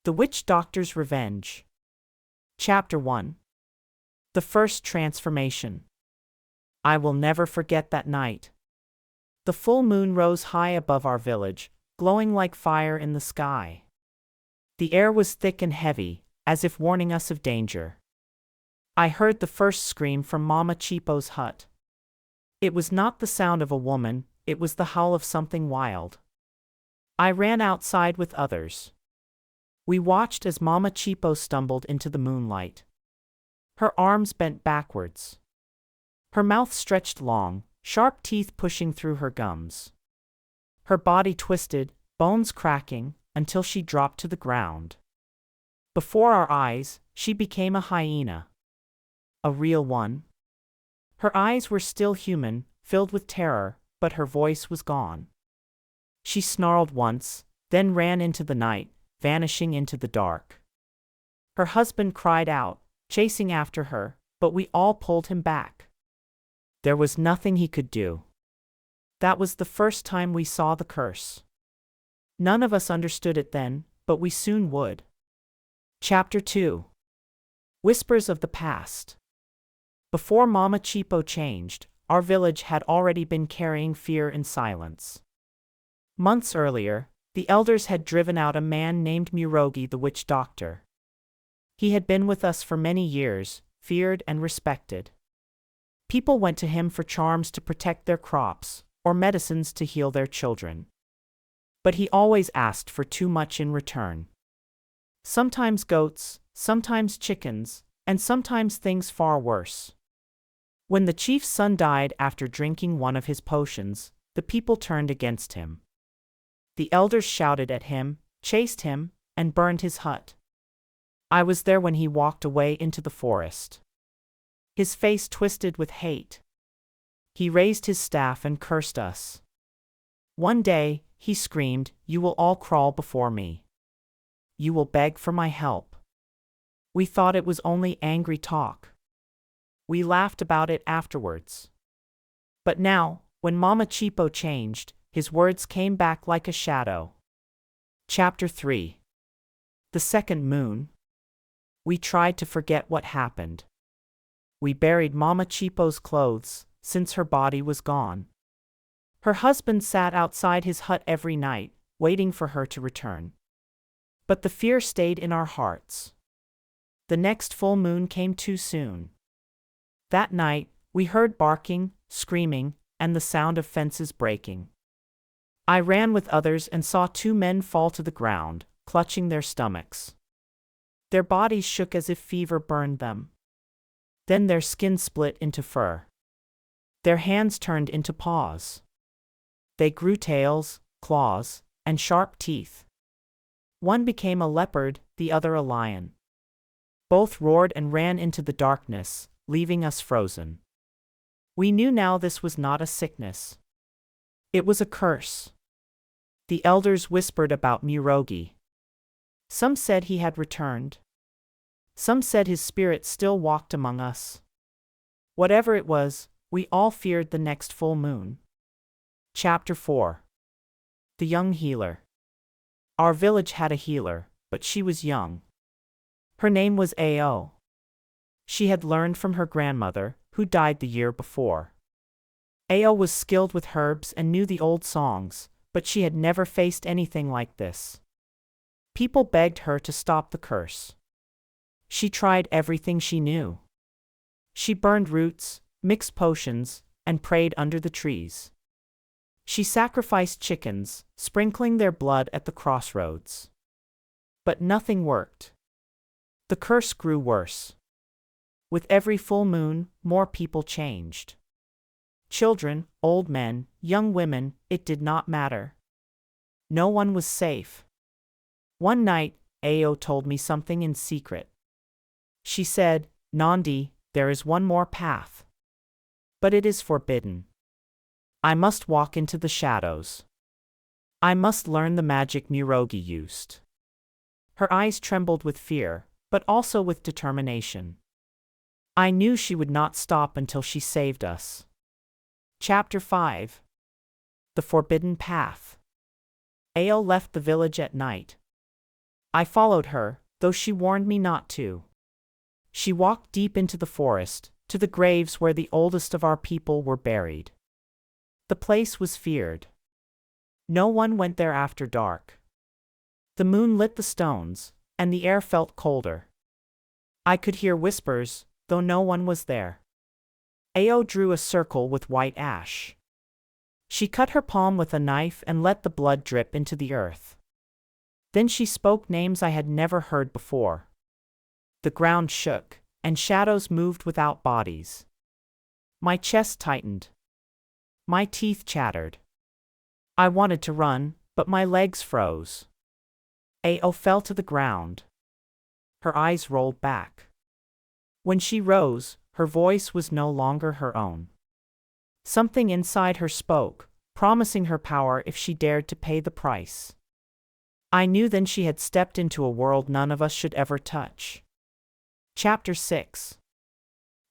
The Witch Doctor's Revenge. Chapter 1. The First Transformation. I will never forget that night. The full moon rose high above our village, glowing like fire in the sky. The air was thick and heavy, as if warning us of danger. I heard the first scream from Mama Chipo's hut. It was not the sound of a woman, it was the howl of something wild. I ran outside with others. We watched as Mama Chipo stumbled into the moonlight. Her arms bent backwards. Her mouth stretched long, sharp teeth pushing through her gums. Her body twisted, bones cracking, until she dropped to the ground. Before our eyes, she became a hyena. A real one. Her eyes were still human, filled with terror, but her voice was gone. She snarled once, then ran into the night, vanishing into the dark. Her husband cried out, chasing after her, but we all pulled him back. There was nothing he could do. That was the first time we saw the curse. None of us understood it then, but we soon would. Chapter 2. Whispers of the Past. Before Mama Chipo changed, our village had already been carrying fear in silence. Months earlier, the elders had driven out a man named Murogi the witch doctor. He had been with us for many years, feared and respected. People went to him for charms to protect their crops, or medicines to heal their children. But he always asked for too much in return. Sometimes goats, sometimes chickens, and sometimes things far worse. When the chief's son died after drinking one of his potions, the people turned against him. The elders shouted at him, chased him, and burned his hut. I was there when he walked away into the forest. His face twisted with hate. He raised his staff and cursed us. One day, he screamed, "You will all crawl before me. You will beg for my help." We thought it was only angry talk. We laughed about it afterwards. But now, when Mama Chipo changed, his words came back like a shadow. Chapter 3. The Second Moon. We tried to forget what happened. We buried Mama Chipo's clothes, since her body was gone. Her husband sat outside his hut every night, waiting for her to return. But the fear stayed in our hearts. The next full moon came too soon. That night, we heard barking, screaming, and the sound of fences breaking. I ran with others and saw two men fall to the ground, clutching their stomachs. Their bodies shook as if fever burned them. Then their skin split into fur. Their hands turned into paws. They grew tails, claws, and sharp teeth. One became a leopard, the other a lion. Both roared and ran into the darkness, leaving us frozen. We knew now this was not a sickness. It was a curse. The elders whispered about Murogi. Some said he had returned. Some said his spirit still walked among us. Whatever it was, we all feared the next full moon. Chapter 4. The Young Healer. Our village had a healer, but she was young. Her name was Ao. She had learned from her grandmother, who died the year before. Ao was skilled with herbs and knew the old songs, but she had never faced anything like this. People begged her to stop the curse. She tried everything she knew. She burned roots, mixed potions, and prayed under the trees. She sacrificed chickens, sprinkling their blood at the crossroads. But nothing worked. The curse grew worse. With every full moon, more people changed. Children, old men, young women, it did not matter. No one was safe. One night, Ao told me something in secret. She said, "Nandi, there is one more path. But it is forbidden. I must walk into the shadows. I must learn the magic Murogi used." Her eyes trembled with fear, but also with determination. I knew she would not stop until she saved us. Chapter 5. The Forbidden Path. Ao left the village at night. I followed her, though she warned me not to. She walked deep into the forest, to the graves where the oldest of our people were buried. The place was feared. No one went there after dark. The moon lit the stones, and the air felt colder. I could hear whispers, though no one was there. Ao drew a circle with white ash. She cut her palm with a knife and let the blood drip into the earth. Then she spoke names I had never heard before. The ground shook, and shadows moved without bodies. My chest tightened. My teeth chattered. I wanted to run, but my legs froze. Ao fell to the ground. Her eyes rolled back. When she rose, her voice was no longer her own. Something inside her spoke, promising her power if she dared to pay the price. I knew then she had stepped into a world none of us should ever touch. Chapter 6.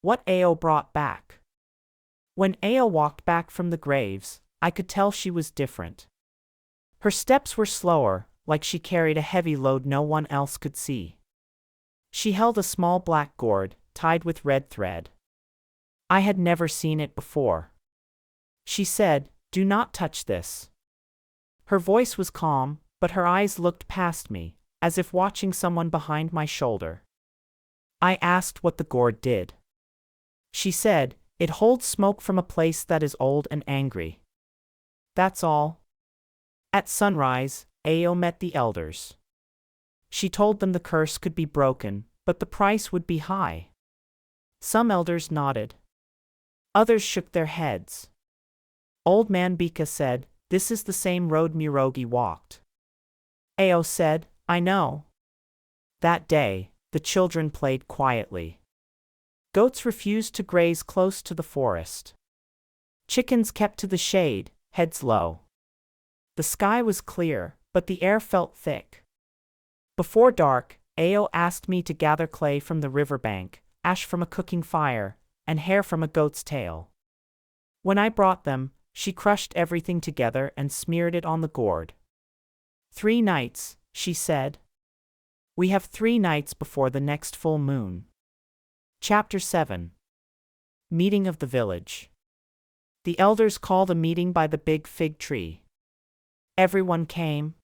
What Ao brought back. When Ao walked back from the graves, I could tell she was different. Her steps were slower, like she carried a heavy load no one else could see. She held a small black gourd, tied with red thread. I had never seen it before. She said, "Do not touch this." Her voice was calm, but her eyes looked past me, as if watching someone behind my shoulder. I asked what the gourd did. She said, "It holds smoke from a place that is old and angry." That's all. At sunrise, Ao met the elders. She told them the curse could be broken, but the price would be high. Some elders nodded. Others shook their heads. Old man Bika said, "This is the same road Murogi walked." Ao said, "I know." That day, the children played quietly. Goats refused to graze close to the forest. Chickens kept to the shade, heads low. The sky was clear, but the air felt thick. Before dark, Ao asked me to gather clay from the riverbank, ash from a cooking fire, and hair from a goat's tail. When I brought them, she crushed everything together and smeared it on the gourd. 3 nights, she said. We have 3 nights before the next full moon. Chapter 7. Meeting of the village. The elders called a meeting by the big fig tree. Everyone came.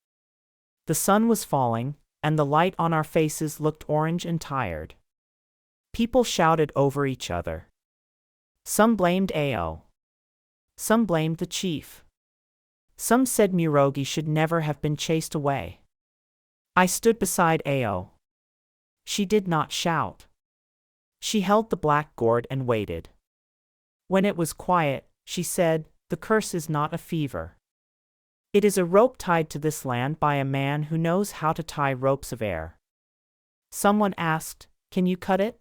The sun was falling, and the light on our faces looked orange and tired. People shouted over each other. Some blamed Ao. Some blamed the chief. Some said Murogi should never have been chased away. I stood beside Ao. She did not shout. She held the black gourd and waited. When it was quiet, she said, "The curse is not a fever. It is a rope tied to this land by a man who knows how to tie ropes of air." Someone asked, "Can you cut it?"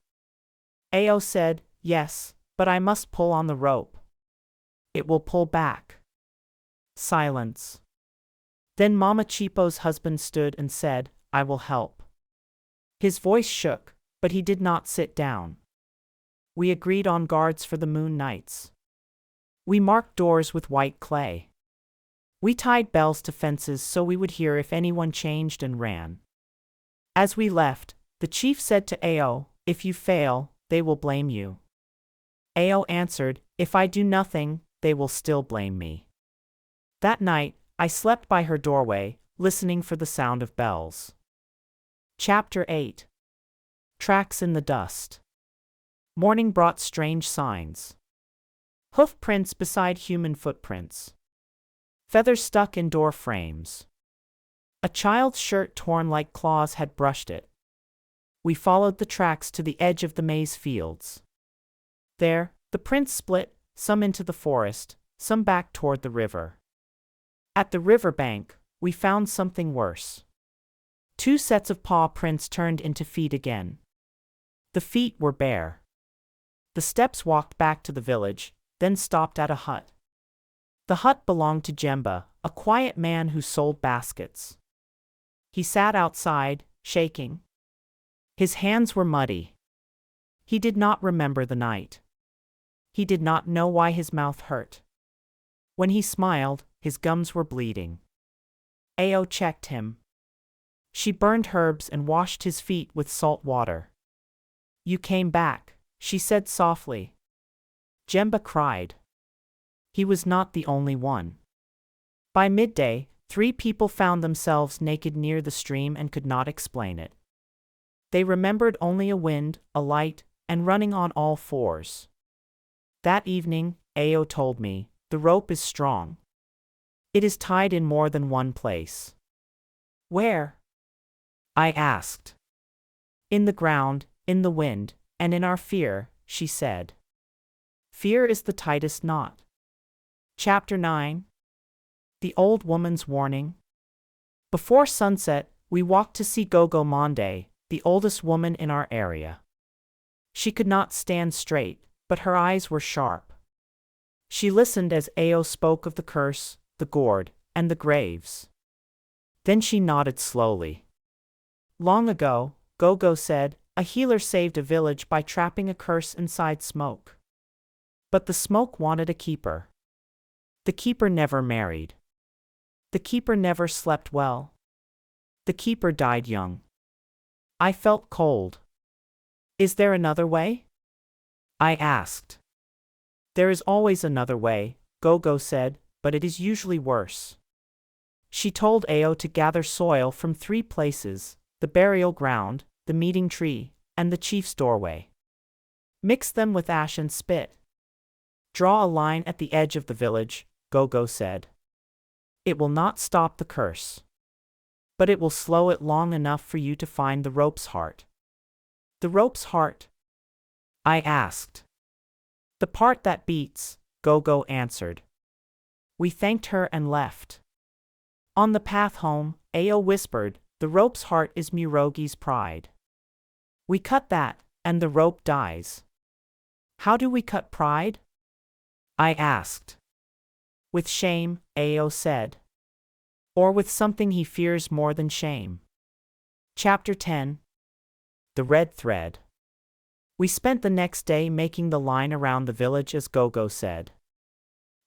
Ao said, "Yes, but I must pull on the rope. It will pull back." Silence. Then Mama Chipo's husband stood and said, "I will help." His voice shook, but he did not sit down. We agreed on guards for the moon nights. We marked doors with white clay. We tied bells to fences so we would hear if anyone changed and ran. As we left, the chief said to Ao, "If you fail, they will blame you." Ao answered, "If I do nothing, they will still blame me." That night, I slept by her doorway, listening for the sound of bells. Chapter 8. Tracks in the dust. Morning brought strange signs. Hoof prints beside human footprints. Feathers stuck in door frames. A child's shirt torn like claws had brushed it. We followed the tracks to the edge of the maize fields. There, the prints split, some into the forest, some back toward the river. At the river bank, we found something worse. 2 sets of paw prints turned into feet again. The feet were bare. The steps walked back to the village, then stopped at a hut. The hut belonged to Jemba, a quiet man who sold baskets. He sat outside, shaking. His hands were muddy. He did not remember the night. He did not know why his mouth hurt. When he smiled, his gums were bleeding. Ao checked him. She burned herbs and washed his feet with salt water. You came back, she said softly. Jemba cried. He was not the only one. By midday, 3 people found themselves naked near the stream and could not explain it. They remembered only a wind, a light, and running on all 4s. That evening, Ao told me, the rope is strong. It is tied in more than one place. Where? I asked. In the ground, in the wind, and in our fear, she said. Fear is the tightest knot. Chapter 9. The Old Woman's Warning. Before sunset, we walked to see Gogo Monde, the oldest woman in our area. She could not stand straight, but her eyes were sharp. She listened as Ao spoke of the curse, the gourd, and the graves. Then she nodded slowly. Long ago, Gogo said, a healer saved a village by trapping a curse inside smoke. But the smoke wanted a keeper. The keeper never married. The keeper never slept well. The keeper died young. I felt cold. Is there another way? I asked. There is always another way, Gogo said, but it is usually worse. She told Ao to gather soil from 3 places, the burial ground, the meeting tree, and the chief's doorway. Mix them with ash and spit. Draw a line at the edge of the village, Gogo said. It will not stop the curse. But it will slow it long enough for you to find the rope's heart. The rope's heart? I asked. The part that beats, Gogo answered. We thanked her and left. On the path home, Ao whispered, the rope's heart is Murogi's pride. We cut that, and the rope dies. How do we cut pride? I asked. With shame, Ao said. Or with something he fears more than shame. Chapter 10. The Red Thread. We spent the next day making the line around the village as Gogo said.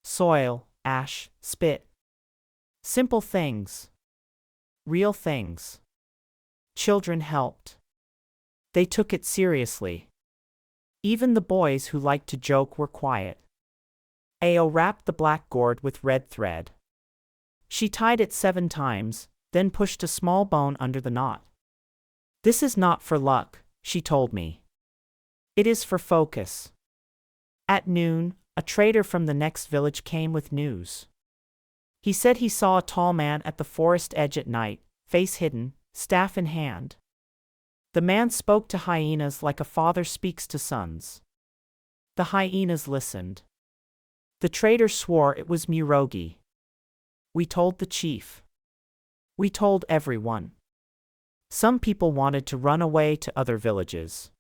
Soil, ash, spit. Simple things. Real things. Children helped. They took it seriously. Even the boys who liked to joke were quiet. Ao wrapped the black gourd with red thread. She tied it 7 times, then pushed a small bone under the knot. This is not for luck, she told me. It is for focus. At noon, a trader from the next village came with news. He said he saw a tall man at the forest edge at night, face hidden, staff in hand. The man spoke to hyenas like a father speaks to sons. The hyenas listened. The trader swore it was Murogi. We told the chief. We told everyone. Some people wanted to run away to other villages.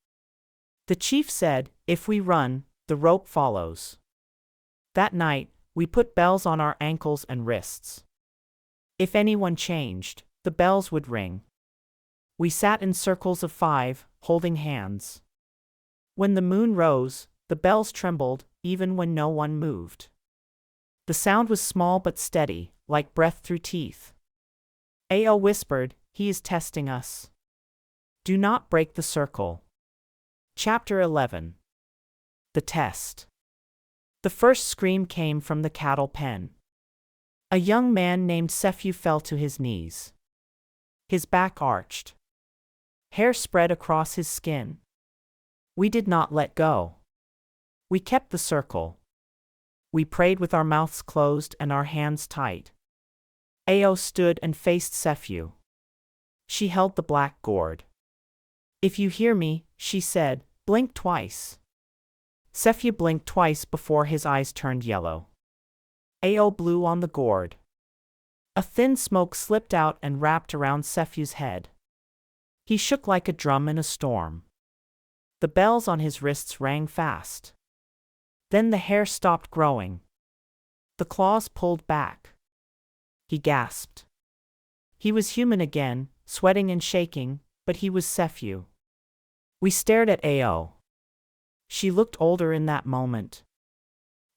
The chief said, if we run, the rope follows. That night, we put bells on our ankles and wrists. If anyone changed, the bells would ring. We sat in circles of 5, holding hands. When the moon rose, the bells trembled, even when no one moved. The sound was small but steady, like breath through teeth. Ao whispered, he is testing us. Do not break the circle. Chapter 11. The Test. The first scream came from the cattle pen. A young man named Sephu fell to his knees. His back arched. Hair spread across his skin. We did not let go. We kept the circle. We prayed with our mouths closed and our hands tight. Ao stood and faced Sephu. She held the black gourd. If you hear me, she said, blink twice. Sephu blinked twice before his eyes turned yellow. Ao blew on the gourd. A thin smoke slipped out and wrapped around Sephu's head. He shook like a drum in a storm. The bells on his wrists rang fast. Then the hair stopped growing. The claws pulled back. He gasped. He was human again, sweating and shaking, but he was Sephu. We stared at Ao. She looked older in that moment.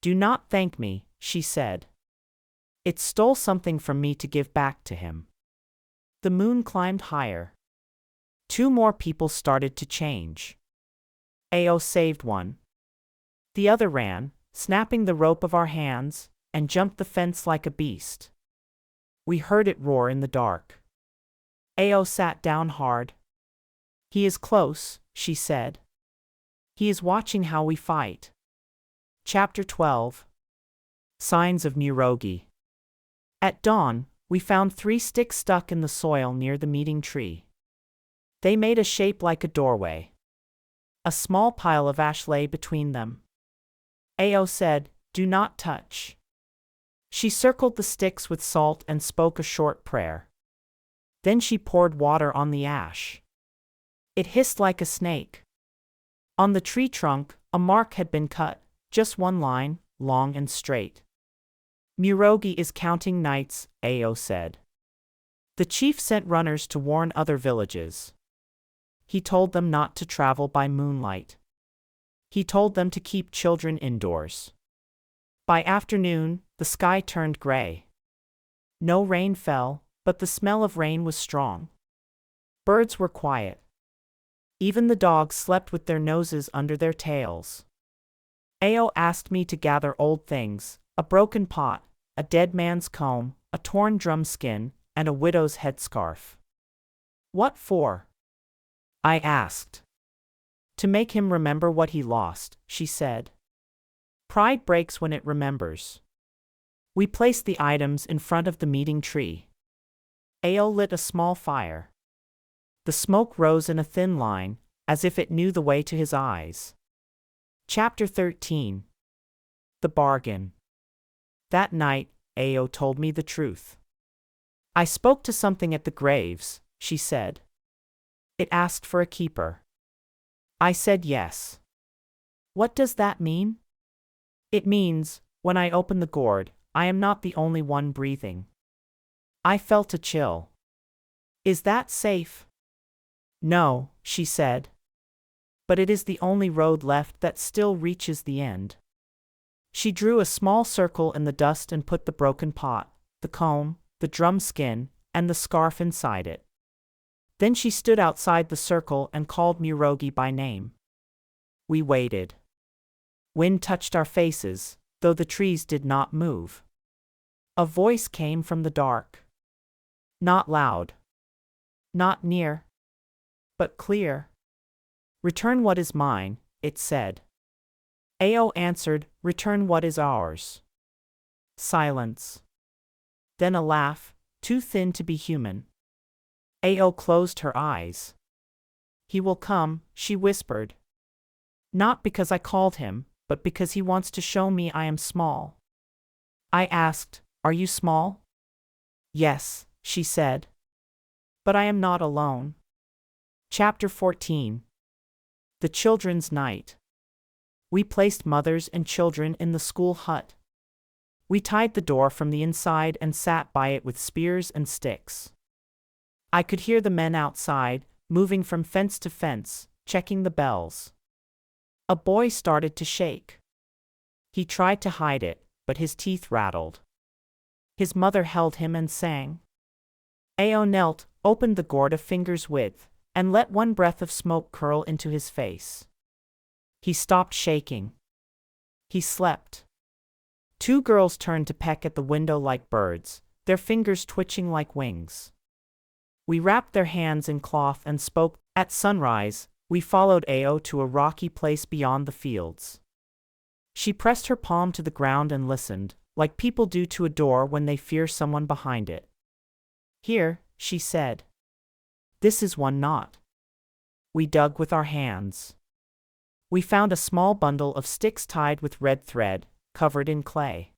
Do not thank me, she said. It stole something from me to give back to him. The moon climbed higher. 2 more people started to change. Ao saved one. The other ran, snapping the rope of our hands, and jumped the fence like a beast. We heard it roar in the dark. Ao sat down hard. He is close, she said. He is watching how we fight. Chapter 12. Signs of Murogi. At dawn, we found 3 sticks stuck in the soil near the meeting tree. They made a shape like a doorway. A small pile of ash lay between them. Ao said, "Do not touch." She circled the sticks with salt and spoke a short prayer. Then she poured water on the ash. It hissed like a snake. On the tree trunk, a mark had been cut, just 1 line, long and straight. "Murogi is counting nights," Ao said. "The chief sent runners to warn other villages. He told them not to travel by moonlight. He told them to keep children indoors." By afternoon, the sky turned gray. No rain fell, but the smell of rain was strong. Birds were quiet. Even the dogs slept with their noses under their tails. Ao asked me to gather old things, a broken pot, a dead man's comb, a torn drum skin, and a widow's headscarf. "What for?" I asked. "To make him remember what he lost," she said. "Pride breaks when it remembers." We placed the items in front of the meeting tree. Ao lit a small fire. The smoke rose in a thin line, as if it knew the way to his eyes. Chapter 13. The Bargain. That night, Ao told me the truth. "I spoke to something at the graves," she said. "It asked for a keeper." I said yes. "What does that mean?" "It means, when I open the gourd, I am not the only one breathing." I felt a chill. "Is that safe?" "No," she said. "But it is the only road left that still reaches the end." She drew a small circle in the dust and put the broken pot, the comb, the drum skin, and the scarf inside it. Then she stood outside the circle and called Murogi by name. We waited. Wind touched our faces, though the trees did not move. A voice came from the dark. Not loud. Not near. But clear. "Return what is mine," it said. Ao answered, "Return what is ours." Silence. Then a laugh, too thin to be human. Ao closed her eyes. "He will come," she whispered. "Not because I called him, but because he wants to show me I am small." I asked, "Are you small?" "Yes," she said. "But I am not alone." Chapter 14. The Children's Night. We placed mothers and children in the school hut. We tied the door from the inside and sat by it with spears and sticks. I could hear the men outside, moving from fence to fence, checking the bells. A boy started to shake. He tried to hide it, but his teeth rattled. His mother held him and sang. Ao knelt, opened the gourd a finger's width, and let 1 breath of smoke curl into his face. He stopped shaking. He slept. 2 girls turned to peck at the window like birds, their fingers twitching like wings. We wrapped their hands in cloth and spoke. At sunrise, we followed Ao to a rocky place beyond the fields. She pressed her palm to the ground and listened, like people do to a door when they fear someone behind it. "Here," she said. "This is one knot." We dug with our hands. We found a small bundle of sticks tied with red thread, covered in clay.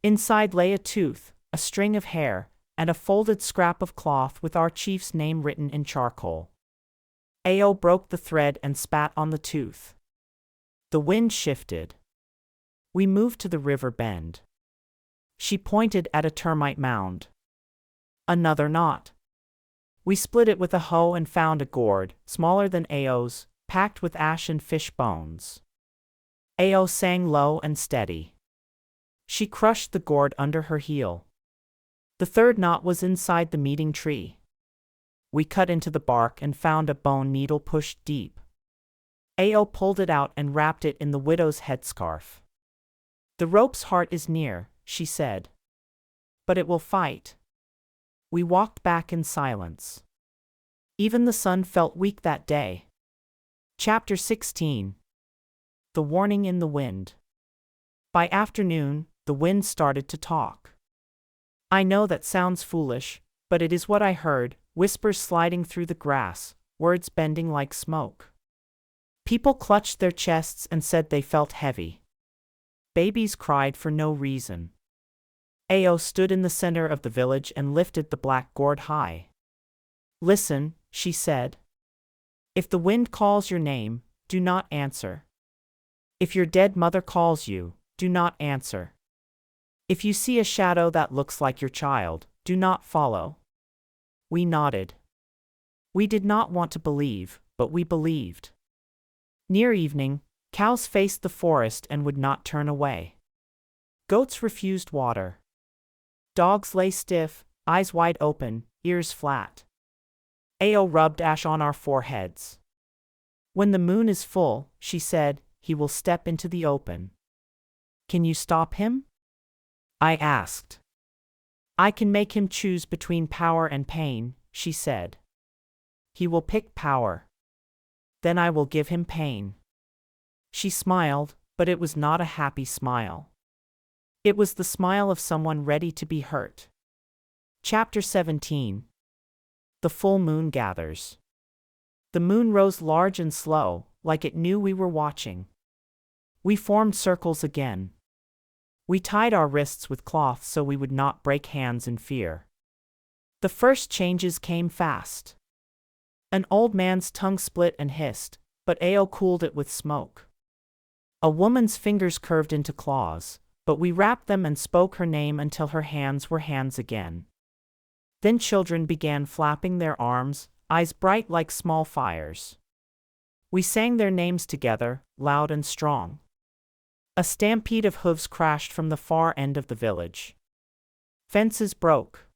Inside lay a tooth, a string of hair, and a folded scrap of cloth with our chief's name written in charcoal. Ao broke the thread and spat on the tooth. The wind shifted. We moved to the river bend. She pointed at a termite mound. Another knot. We split it with a hoe and found a gourd, smaller than Ao's, packed with ash and fish bones. Ao sang low and steady. She crushed the gourd under her heel. The 3rd knot was inside the meeting tree. We cut into the bark and found a bone needle pushed deep. Ao pulled it out and wrapped it in the widow's headscarf. The rope's heart is near, she said. But it will fight. We walked back in silence. Even the sun felt weak that day. Chapter 16. The Warning in the Wind. By afternoon, the wind started to talk. I know that sounds foolish, but it is what I heard, whispers sliding through the grass, words bending like smoke. People clutched their chests and said they felt heavy. Babies cried for no reason. Ao stood in the center of the village and lifted the black gourd high. Listen, she said. If the wind calls your name, do not answer. If your dead mother calls you, do not answer. If you see a shadow that looks like your child, do not follow. We nodded. We did not want to believe, but we believed. Near evening, cows faced the forest and would not turn away. Goats refused water. Dogs lay stiff, eyes wide open, ears flat. Ao rubbed ash on our foreheads. When the moon is full, she said, he will step into the open. Can you stop him? I asked. I can make him choose between power and pain, she said. He will pick power. Then I will give him pain. She smiled, but it was not a happy smile. It was the smile of someone ready to be hurt. Chapter 17. The full moon gathers. The moon rose large and slow, like it knew we were watching. We formed circles again. We tied our wrists with cloth so we would not break hands in fear. The first changes came fast. An old man's tongue split and hissed, but Ao cooled it with smoke. A woman's fingers curved into claws, but we wrapped them and spoke her name until her hands were hands again. Then children began flapping their arms, eyes bright like small fires. We sang their names together, loud and strong. A stampede of hooves crashed from the far end of the village. Fences broke.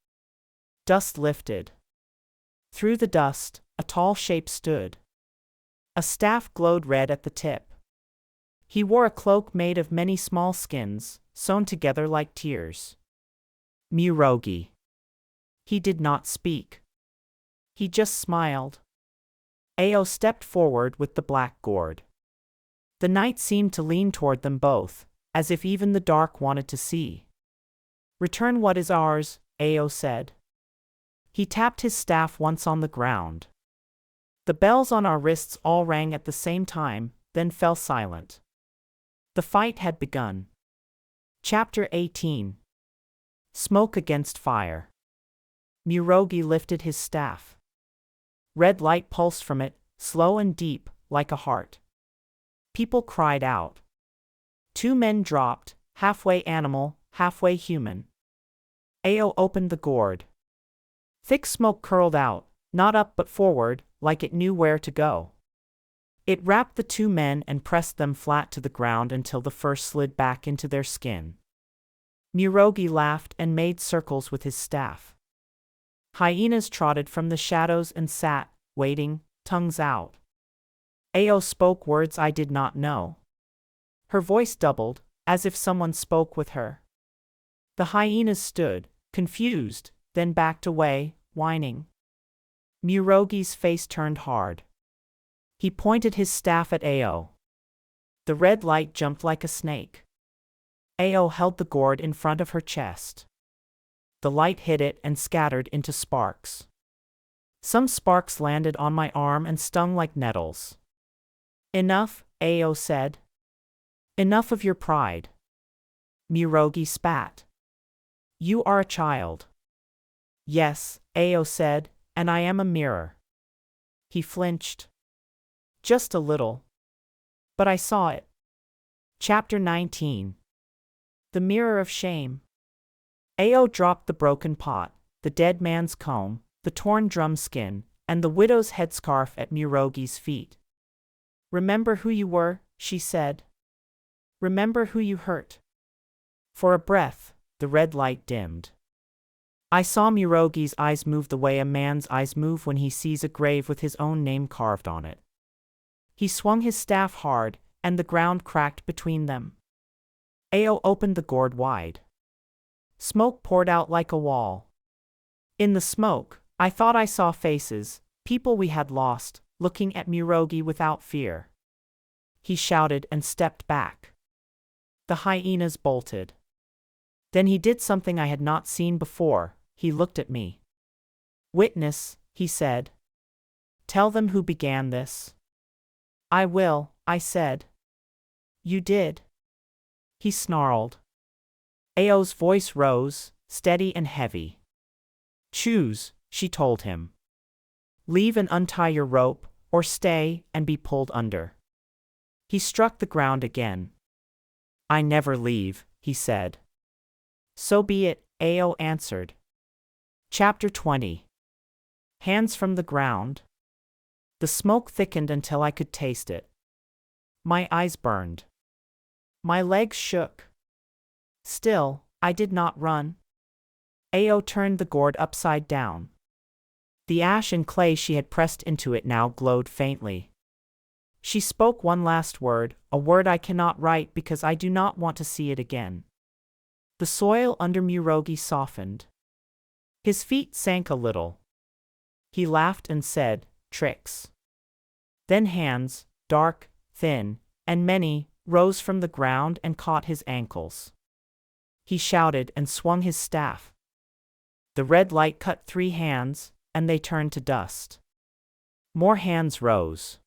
Dust lifted. Through the dust, a tall shape stood. A staff glowed red at the tip. He wore a cloak made of many small skins, sewn together like tears. Murogi. He did not speak. He just smiled. Ao stepped forward with the black gourd. The night seemed to lean toward them both, as if even the dark wanted to see. Return what is ours, Ao said. He tapped his staff once on the ground. The bells on our wrists all rang at the same time, then fell silent. The fight had begun. Chapter 18. Smoke against fire. Murogi lifted his staff. Red light pulsed from it, slow and deep, like a heart. People cried out. Two men dropped, halfway animal, halfway human. Ao opened the gourd. Thick smoke curled out, not up but forward, like it knew where to go. It wrapped the two men and pressed them flat to the ground until the first slid back into their skin. Murogi laughed and made circles with his staff. Hyenas trotted from the shadows and sat, waiting, tongues out. Ao spoke words I did not know. Her voice doubled, as if someone spoke with her. The hyenas stood, confused, then backed away, whining. Murogi's face turned hard. He pointed his staff at Ao. The red light jumped like a snake. Ao held the gourd in front of her chest. The light hit it and scattered into sparks. Some sparks landed on my arm and stung like nettles. Enough, Ao said. Enough of your pride. Murogi spat. You are a child. Yes, Ao said, and I am a mirror. He flinched. Just a little. But I saw it. Chapter 19. The Mirror of Shame. Ao dropped the broken pot, the dead man's comb, the torn drum skin, and the widow's headscarf at Murogi's feet. Remember who you were, she said. Remember who you hurt. For a breath, the red light dimmed. I saw Murogi's eyes move the way a man's eyes move when he sees a grave with his own name carved on it. He swung his staff hard, and the ground cracked between them. Ao opened the gourd wide. Smoke poured out like a wall. In the smoke, I thought I saw faces, people we had lost, looking at Murogi without fear. He shouted and stepped back. The hyenas bolted. Then he did something I had not seen before. He looked at me. "Witness," he said. "Tell them who began this." "I will," I said. "You did." He snarled. Ao's voice rose, steady and heavy. "Choose," she told him. "Leave and untie your rope, or stay and be pulled under." He struck the ground again. "I never leave," he said. "So be it," Ao answered. Chapter 20. Hands from the ground. The smoke thickened until I could taste it. My eyes burned. My legs shook. Still, I did not run. Ao turned the gourd upside down. The ash and clay she had pressed into it now glowed faintly. She spoke one last word, a word I cannot write because I do not want to see it again. The soil under Murogi softened. His feet sank a little. He laughed and said, "Tricks." Then hands, dark, thin, and many, rose from the ground and caught his ankles. He shouted and swung his staff. The red light cut 3 hands, and they turned to dust. More hands rose.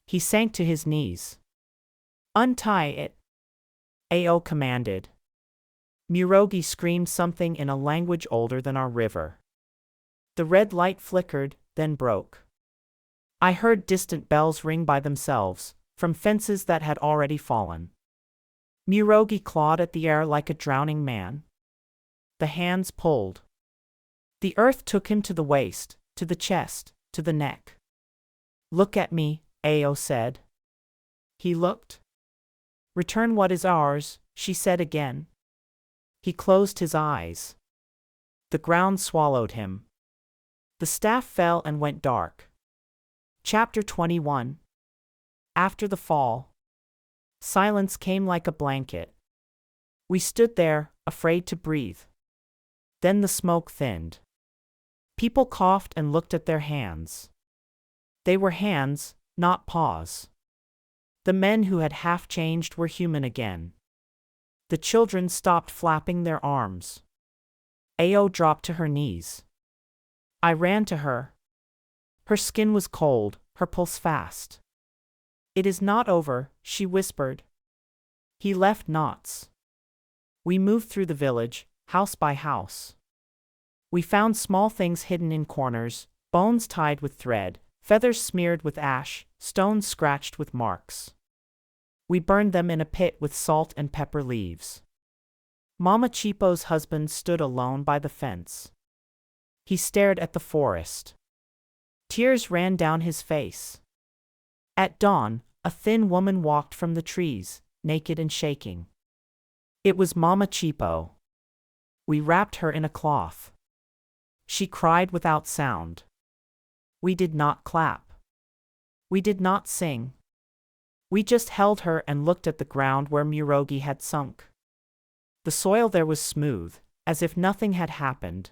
He sank to his knees. "Untie it," Ao commanded. Murogi screamed something in a language older than our river. The red light flickered, then broke. I heard distant bells ring by themselves, from fences that had already fallen. Murogi clawed at the air like a drowning man. The hands pulled. The earth took him to the waist, to the chest, to the neck. "Look at me," Ao said. He looked. "Return what is ours," she said again. He closed his eyes. The ground swallowed him. The staff fell and went dark. Chapter 21. After the fall. Silence came like a blanket. We stood there, afraid to breathe. Then the smoke thinned. People coughed and looked at their hands. They were hands, not paws. The men who had half changed were human again. The children stopped flapping their arms. Ao dropped to her knees. I ran to her. Her skin was cold, her pulse fast. "It is not over," she whispered. He left knots. We moved through the village, house by house. We found small things hidden in corners, bones tied with thread, feathers smeared with ash, stones scratched with marks. We burned them in a pit with salt and pepper leaves. Mama Chipo's husband stood alone by the fence. He stared at the forest. Tears ran down his face. At dawn, a thin woman walked from the trees, naked and shaking. It was Mama Chipo. We wrapped her in a cloth. She cried without sound. We did not clap. We did not sing. We just held her and looked at the ground where Murogi had sunk. The soil there was smooth, as if nothing had happened.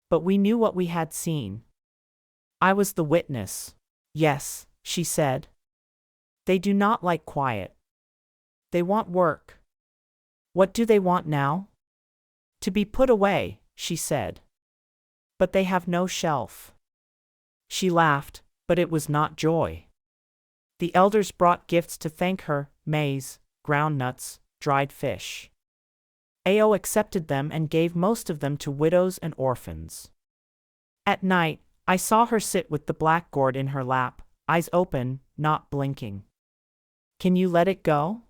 But we knew what we had seen. I was the witness. "Yes," she said. "They do not like quiet. They want work." "What do they want now?" "To be put away," she said. "But they have no shelf." She laughed, but it was not joy. The elders brought gifts to thank her, maize, ground nuts, dried fish. Ao accepted them and gave most of them to widows and orphans. At night, I saw her sit with the black gourd in her lap, eyes open, not blinking. "Can you let it go?"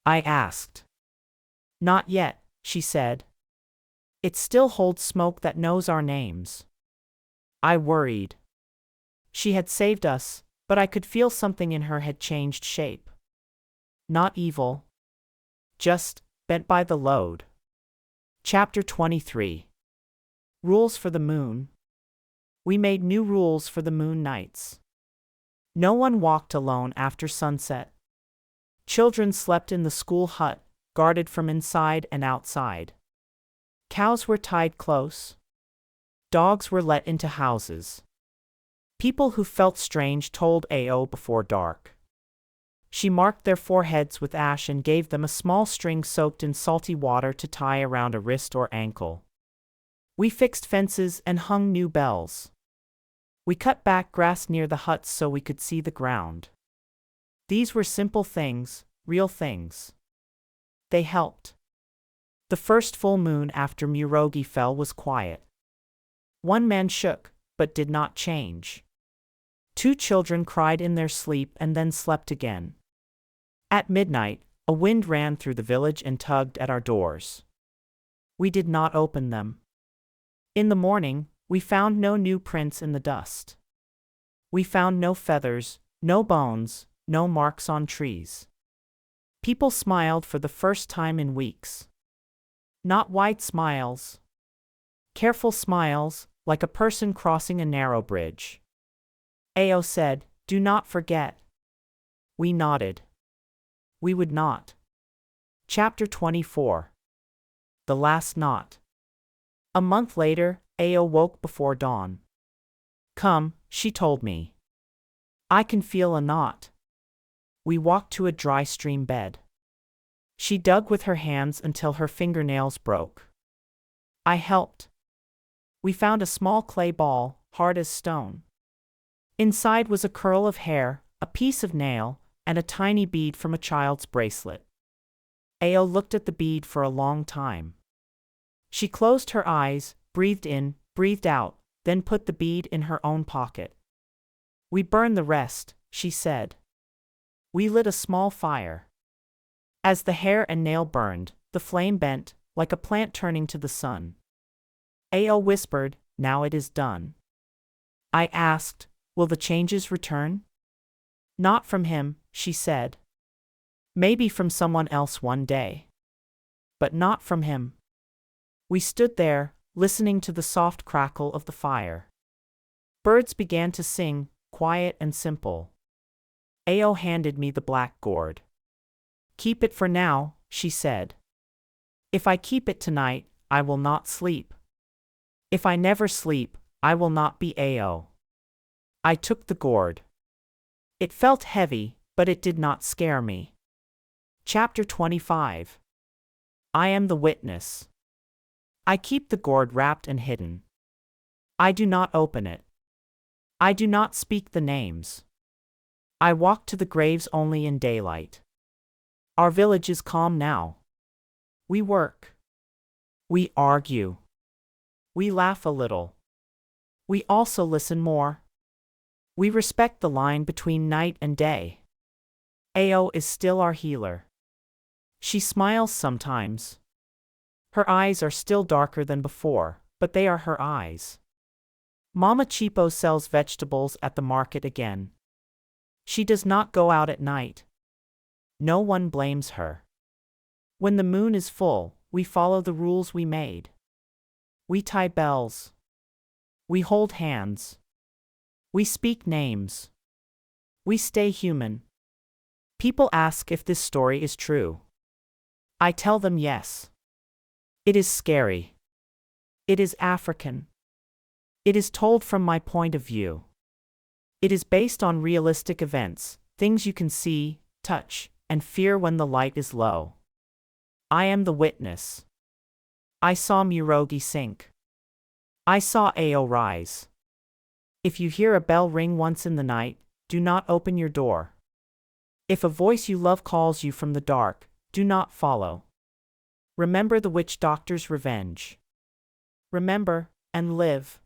I asked. "Not yet," she said. "It still holds smoke that knows our names." I worried. She had saved us, but I could feel something in her had changed shape. Not evil. Just bent by the load. Chapter 23. Rules for the moon. We made new rules for the moon nights. No one walked alone after sunset. Children slept in the school hut, guarded from inside and outside. Cows were tied close. Dogs were let into houses. People who felt strange told Ao before dark. She marked their foreheads with ash and gave them a small string soaked in salty water to tie around a wrist or ankle. We fixed fences and hung new bells. We cut back grass near the huts so we could see the ground. These were simple things, real things. They helped. The first full moon after Murogi fell was quiet. One man shook, but did not change. 2 children cried in their sleep and then slept again. At midnight, a wind ran through the village and tugged at our doors. We did not open them. In the morning, we found no new prints in the dust. We found no feathers, no bones, no marks on trees. People smiled for the first time in weeks. Not wide smiles. Careful smiles, like a person crossing a narrow bridge. Ao said, "Do not forget." We nodded. We would not. Chapter 24. The Last Knot. A month later, Ao woke before dawn. "Come," she told me. "I can feel a knot." We walked to a dry stream bed. She dug with her hands until her fingernails broke. I helped. We found a small clay ball, hard as stone. Inside was a curl of hair, a piece of nail, and a tiny bead from a child's bracelet. Ao looked at the bead for a long time. She closed her eyes, breathed in, breathed out, then put the bead in her own pocket. "We burn the rest," she said. We lit a small fire. As the hair and nail burned, the flame bent, like a plant turning to the sun. Ao whispered, "Now it is done." I asked, "Will the changes return?" "Not from him," she said. "Maybe from someone else one day. But not from him." We stood there, listening to the soft crackle of the fire. Birds began to sing, quiet and simple. Ao handed me the black gourd. "Keep it for now," she said. "If I keep it tonight, I will not sleep. If I never sleep, I will not be Ao." I took the gourd. It felt heavy, but it did not scare me. Chapter 25. I am the witness. I keep the gourd wrapped and hidden. I do not open it. I do not speak the names. I walk to the graves only in daylight. Our village is calm now. We work. We argue. We laugh a little. We also listen more. We respect the line between night and day. Ao is still our healer. She smiles sometimes. Her eyes are still darker than before, but they are her eyes. Mama Chipo sells vegetables at the market again. She does not go out at night. No one blames her. When the moon is full, we follow the rules we made. We tie bells. We hold hands. We speak names. We stay human. People ask if this story is true. I tell them yes. It is scary. It is African. It is told from my point of view. It is based on realistic events, things you can see, touch, and fear when the light is low. I am the witness. I saw Murogi sink. I saw Ao rise. If you hear a bell ring once in the night, do not open your door. If a voice you love calls you from the dark, do not follow. Remember the witch doctor's revenge. Remember, and live.